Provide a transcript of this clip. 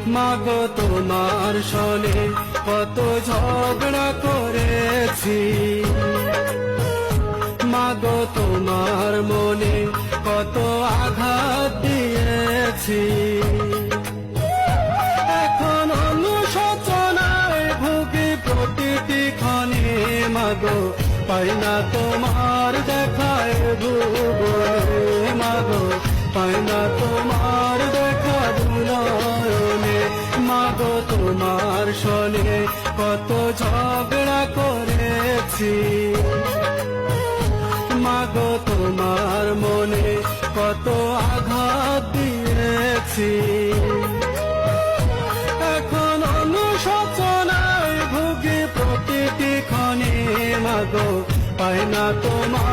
মাগো তোমার সনে কত ঝগড়া করেছি, মাগো তোমার মনে কত আঘাত দিয়েছি। এখন অনুশোচনায় ভুগি প্রতিটি ক্ষণে, মাগো পাই না তোমার দেখায় ভুবনে, মাগো পাই না তোমার দেখা দুনয়নে। মাগো তোমার সনে কত ঝগড়া করেছি, মাগো তোমার মনে কত আঘাত দিয়েছি। এখন অনুশোচনায় ভুগি প্রতিটি ক্ষণে, মাগো পাই না তোমার